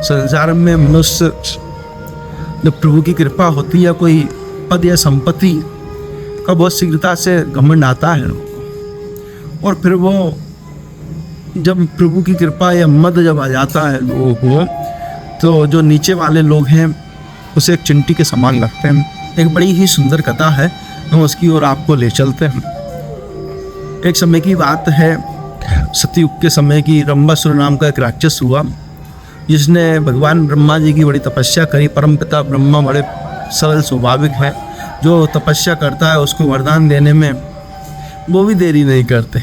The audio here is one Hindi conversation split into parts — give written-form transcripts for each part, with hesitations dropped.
संसार में मनुष्य जब प्रभु की कृपा होती है, कोई पद या संपत्ति का बहुत शीघ्रता से घमंड आता है, और फिर वो जब प्रभु की कृपा या मद जब आ जाता है लोगों को, तो जो नीचे वाले लोग हैं उसे एक चिंटी के समान लगते हैं। एक बड़ी ही सुंदर कथा है, हम उसकी ओर आपको ले चलते हैं। एक समय की बात है, सतयुग के समय की, रंबासुर नाम का एक राक्षस हुआ, जिसने भगवान ब्रह्मा जी की बड़ी तपस्या करी। परमपिता ब्रह्मा बड़े सरल स्वाभाविक है, जो तपस्या करता है उसको वरदान देने में वो भी देरी नहीं करते,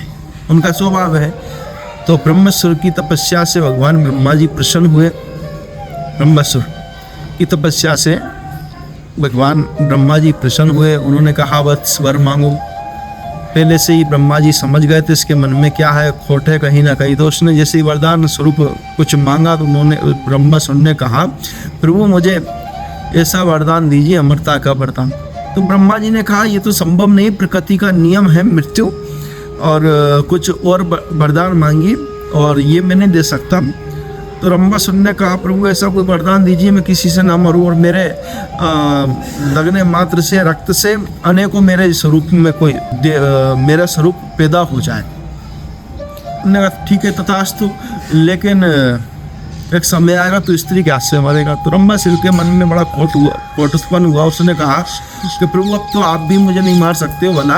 उनका स्वभाव है। तो ब्रह्मासुर की तपस्या से भगवान ब्रह्मा जी प्रसन्न हुए। ब्रह्मासुर की तपस्या से भगवान ब्रह्मा जी प्रसन्न हुए। उन्होंने कहा वत्स वर मांगो। पहले से ही ब्रह्मा जी समझ गए थे इसके मन में क्या है, खोट है कहीं ना कहीं। तो उसने जैसे ही वरदान स्वरूप कुछ मांगा, तो उन्होंने ब्रह्मासुर ने कहा प्रभु मुझे ऐसा वरदान दीजिए, अमरता का वरदान। तो ब्रह्मा जी ने कहा ये तो संभव नहीं, प्रकृति का नियम है मृत्यु, और कुछ और वरदान मांगिए और ये मैं नहीं दे सकता। तो रंबासुर ने कहा प्रभु ऐसा कोई वरदान दीजिए मैं किसी से ना मरूं, और मेरे लगने मात्र से रक्त से अनेकों मेरे स्वरूप में कोई मेरा स्वरूप पैदा हो जाए। उन्होंने कहा ठीक है तथास्तु, लेकिन एक समय आएगा तो स्त्री क्या से मरेगा। तो रंबासुर के मन में बड़ा खोट उत्पन्न हुआ। उसने कहा कि प्रभु अब तो आप भी मुझे नहीं मार सकते हो भला,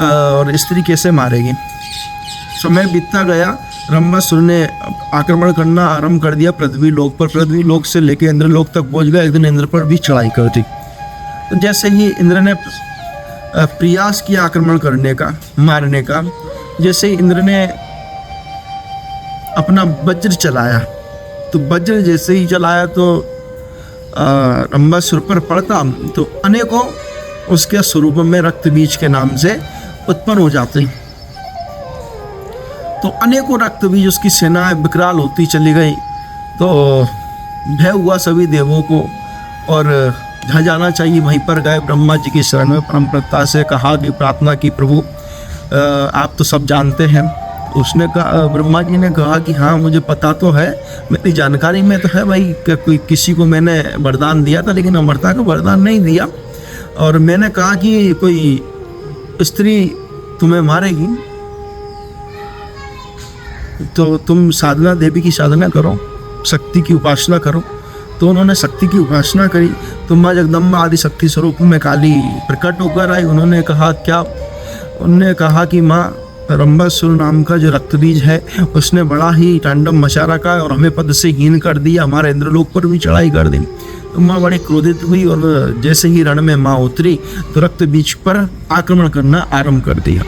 और स्त्री कैसे मारेगी। समय बीतता गया, रंबासुर ने आक्रमण करना आरंभ कर दिया पृथ्वी लोक पर। पृथ्वी लोक से लेकर इंद्रलोक तक पहुंच गया। एक दिन इंद्र पर भी चढ़ाई कर दी। तो जैसे ही इंद्र ने प्रयास किया आक्रमण करने का, मारने का, जैसे ही इंद्र ने अपना वज्र चलाया, तो वज्र जैसे ही चलाया तो रंबासुर पर पड़ता, तो अनेकों उसके स्वरूप में रक्त बीज के नाम से उत्पन्न हो जाते। तो अनेकों रक्त बीज उसकी सेनाएं विकराल होती चली गई। तो भय हुआ सभी देवों को, और जहाँ जाना चाहिए वहीं पर गए। ब्रह्मा जी की शरण में परमपिता से कहा कि प्रार्थना की प्रभु आप तो सब जानते हैं। उसने कहा, ब्रह्मा जी ने कहा कि हाँ मुझे पता तो है, मेरी जानकारी में तो है भाई कि कोई किसी को मैंने वरदान दिया था, लेकिन अमरता का वरदान नहीं दिया। और मैंने कहा कि कोई स्त्री तुम्हें मारेगी तो तुम साधना, देवी की साधना करो, शक्ति की उपासना करो। तो उन्होंने शक्ति की उपासना करी, तो माँ जगदम्बा आदि शक्ति स्वरूप में काली प्रकट होकर आई। उन्होंने कहा क्या? उन्होंने कहा कि माँ रंबासुर नाम का जो रक्त बीज है उसने बड़ा ही तांडव मचा रखा है और हमें पद से हीन कर दिया, हमारे इंद्रलोक पर भी चढ़ाई कर दी। तो माँ बड़ी क्रोधित हुई, और जैसे ही रण में माँ उतरी तो रक्त बीज पर आक्रमण करना आरंभ कर दिया।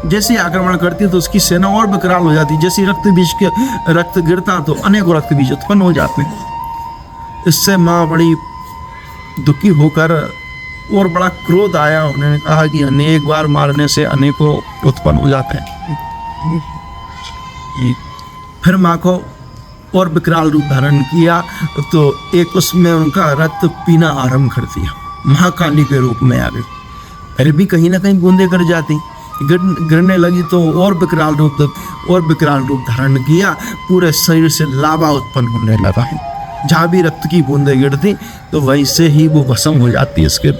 जैसे ही आक्रमण करती तो उसकी सेना और विकराल हो जाती। जैसे रक्त बीज के रक्त गिरता तो अनेकों रक्त बीज उत्पन्न हो जाते। इससे माँ बड़ी दुखी होकर, और बड़ा क्रोध आया, उन्होंने कहा कि अनेक बार मारने से अनेकों उत्पन्न हो जाते हैं। फिर माँ को और विकराल रूप धारण किया, तो एक उसमें उनका रक्त पीना आरंभ कर दिया, महाकाली के रूप में आ गई। फिर भी कहीं ना कहीं बूंदे गिर जाती, गिरने लगी तो और विकराल रूप धारण किया। पूरे शरीर से लावा उत्पन्न होने लगा है। जहाँ भी रक्त की बूंदें गिरती तो वैसे ही वो भस्म हो जाती है इसके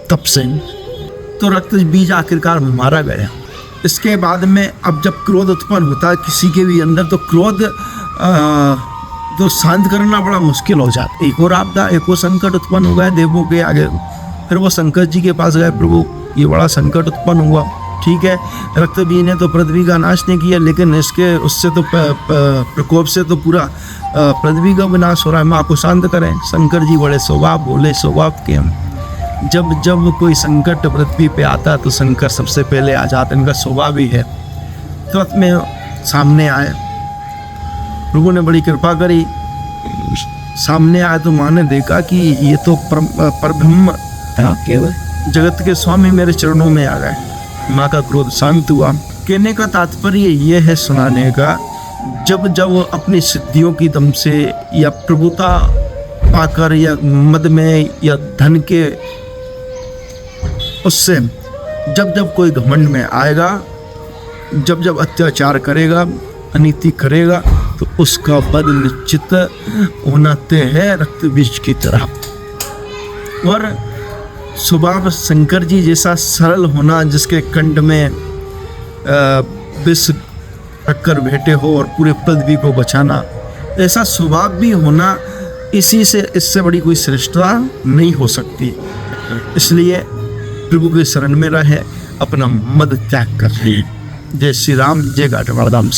तप से। तो रक्त बीज आखिरकार मारा गया। इसके बाद में अब जब क्रोध उत्पन्न होता है किसी के भी अंदर, तो क्रोध तो शांत करना बड़ा मुश्किल हो जाता है। एक और आपदा, एक और संकट उत्पन्न हो गया देवों के आगे। फिर वो शंकर जी के पास गए, प्रभु ये बड़ा संकट उत्पन्न हुआ। ठीक है, रक्त बीज ने तो पृथ्वी का नाश नहीं किया, लेकिन इसके उससे तो प्रकोप से तो पूरा पृथ्वी का विनाश हो रहा है, माँ को शांत करें। शंकर जी बड़े स्वभाव बोले, स्वभाव के हम जब कोई संकट पृथ्वी पे आता तो शंकर सबसे पहले आ जाते, इनका स्वभाव ही है। तुरंत में सामने आए, प्रभु ने बड़ी कृपा करी, सामने आए तो माँ ने देखा कि ये तो परब्रह्म जगत के स्वामी मेरे चरणों में आ गए। माँ का क्रोध शांत हुआ। कहने का तात्पर्य ये है सुनाने का, जब अपनी सिद्धियों की दम से या प्रभुता पाकर या मद में या धन के उससे जब कोई घमंड में आएगा, जब अत्याचार करेगा, अनीति करेगा, तो उसका वध निश्चित होना तय है रक्त बीज की तरह। और स्वभाव शंकर जी जैसा सरल होना, जिसके कंठ में विष टक्कर बैठे हो और पूरे पृथ्वी को बचाना, ऐसा स्वभाव भी होना, इसी से इससे बड़ी कोई श्रेष्ठता नहीं हो सकती। इसलिए प्रभु के शरण में रहे, अपना मद त्याग कर ली। जय श्री राम, जय घाटवाड़ धाम।